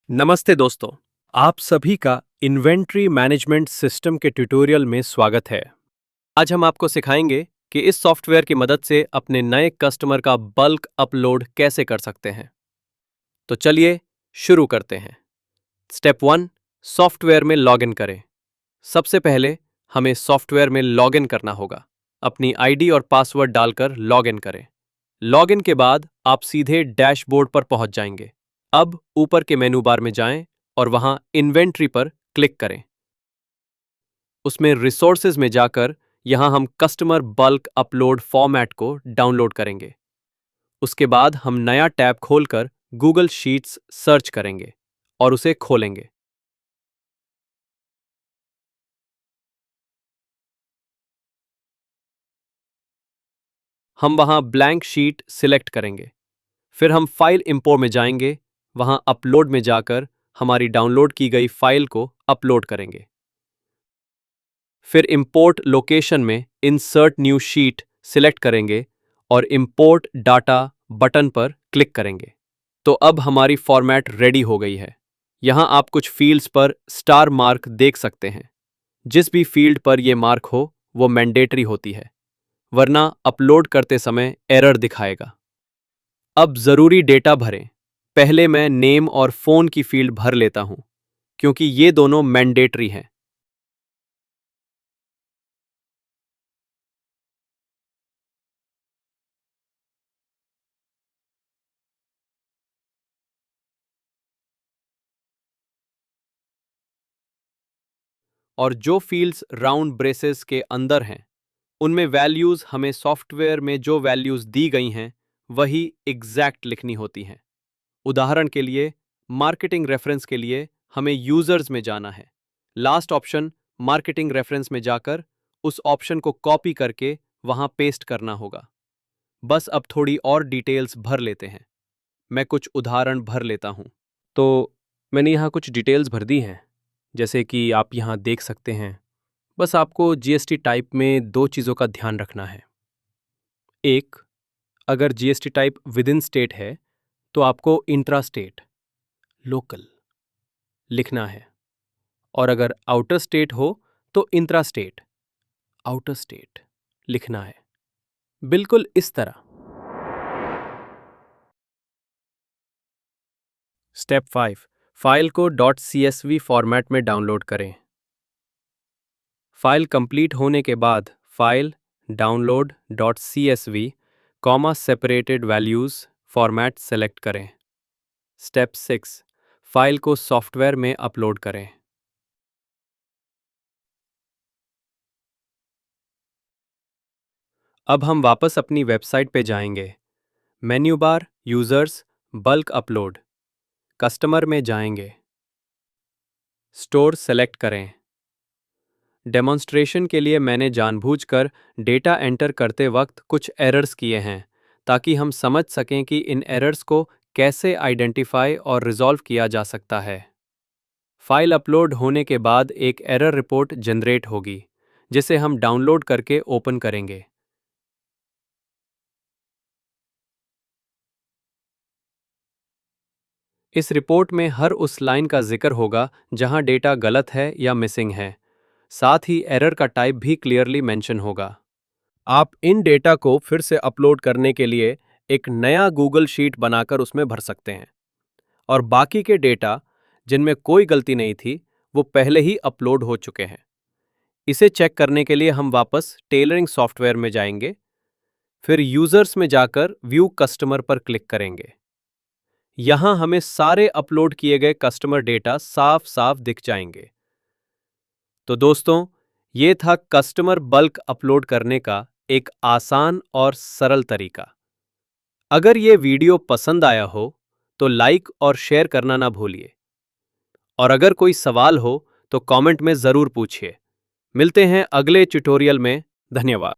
नमस्ते दोस्तों, आप सभी का इन्वेंट्री मैनेजमेंट सिस्टम के ट्यूटोरियल में स्वागत है। आज हम आपको सिखाएंगे कि इस सॉफ्टवेयर की मदद से अपने नए कस्टमर का बल्क अपलोड कैसे कर सकते हैं। तो चलिए शुरू करते हैं। स्टेप 1, सॉफ्टवेयर में लॉगिन करें। सबसे पहले हमें सॉफ्टवेयर में लॉगिन करना होगा। अपनी आईडी और पासवर्ड डालकर लॉगिन करें। लॉगिन के बाद आप सीधे डैशबोर्ड पर पहुंच जाएंगे। अब ऊपर के मेनू बार में जाएं और वहां इन्वेंट्री पर क्लिक करें। उसमें रिसोर्सेज में जाकर यहां हम कस्टमर बल्क अपलोड फॉर्मेट को डाउनलोड करेंगे। उसके बाद हम नया टैब खोलकर गूगल शीट्स सर्च करेंगे और उसे खोलेंगे। हम वहां ब्लैंक शीट सिलेक्ट करेंगे। फिर हम फाइल इंपोर्ट में जाएंगे। वहां अपलोड में जाकर हमारी डाउनलोड की गई फाइल को अपलोड करेंगे। फिर इंपोर्ट लोकेशन में इंसर्ट न्यू शीट सिलेक्ट करेंगे और इंपोर्ट डाटा बटन पर क्लिक करेंगे। तो अब हमारी फॉर्मेट रेडी हो गई है। यहाँ आप कुछ फील्ड्स पर स्टार मार्क देख सकते हैं। जिस भी फील्ड पर यह मार्क हो वो मैंडेटरी होती है, वरना अपलोड करते समय एरर दिखाएगा। अब जरूरी डेटा भरें। पहले मैं नेम और फोन की फील्ड भर लेता हूं, क्योंकि ये दोनों मैंडेटरी हैं। और जो फील्ड्स राउंड ब्रेसेस के अंदर हैं, उनमें वैल्यूज हमें सॉफ्टवेयर में जो वैल्यूज दी गई हैं वही एग्जैक्ट लिखनी होती हैं। उदाहरण के लिए मार्केटिंग रेफरेंस के लिए हमें यूजर्स में जाना है। लास्ट ऑप्शन मार्केटिंग रेफरेंस में जाकर उस ऑप्शन को कॉपी करके वहां पेस्ट करना होगा। बस अब थोड़ी और डिटेल्स भर लेते हैं। मैं कुछ उदाहरण भर लेता हूं। तो मैंने यहाँ कुछ डिटेल्स भर दी हैं, जैसे कि आप यहाँ देख सकते हैं। बस आपको जीएसटी टाइप में दो चीज़ों का ध्यान रखना है। एक, अगर GST type with in state है तो आपको इंट्रा स्टेट लोकल लिखना है, और अगर आउटर स्टेट हो तो इंट्रा स्टेट आउटर स्टेट लिखना है, बिल्कुल इस तरह। स्टेप 5, फाइल को .csv फॉर्मेट में डाउनलोड करें। फाइल कंप्लीट होने के बाद file download .csv comma separated values format select करें। स्टेप 6, फाइल को सॉफ्टवेयर में अपलोड करें। अब हम वापस अपनी वेबसाइट पे जाएंगे। Menu bar, users, bulk upload, customer में जाएंगे। स्टोर सेलेक्ट करें। डेमोन्स्ट्रेशन के लिए मैंने जानबूझकर डेटा एंटर करते वक्त कुछ एरर्स किए हैं, ताकि हम समझ सकें कि इन एरर्स को कैसे आइडेंटिफाई और रिजॉल्व किया जा सकता है। फाइल अपलोड होने के बाद एक एरर रिपोर्ट जनरेट होगी, जिसे हम डाउनलोड करके ओपन करेंगे। इस रिपोर्ट में हर उस लाइन का जिक्र होगा जहां डेटा गलत है या मिसिंग है। साथ ही एरर का टाइप भी क्लियरली मेंशन होगा। आप इन डेटा को फिर से अपलोड करने के लिए एक नया गूगल शीट बनाकर उसमें भर सकते हैं, और बाकी के डेटा जिनमें कोई गलती नहीं थी वो पहले ही अपलोड हो चुके हैं। इसे चेक करने के लिए हम वापस टेलरिंग सॉफ्टवेयर में जाएंगे। फिर यूजर्स में जाकर व्यू कस्टमर पर क्लिक करेंगे। यहां हमें सारे अपलोड किए गए कस्टमर डेटा साफ साफ दिख जाएंगे। तो दोस्तों, ये था कस्टमर बल्क अपलोड करने का एक आसान और सरल तरीका। अगर ये वीडियो पसंद आया हो तो लाइक और शेयर करना ना भूलिए, और अगर कोई सवाल हो तो कमेंट में जरूर पूछिए। मिलते हैं अगले ट्यूटोरियल में। धन्यवाद।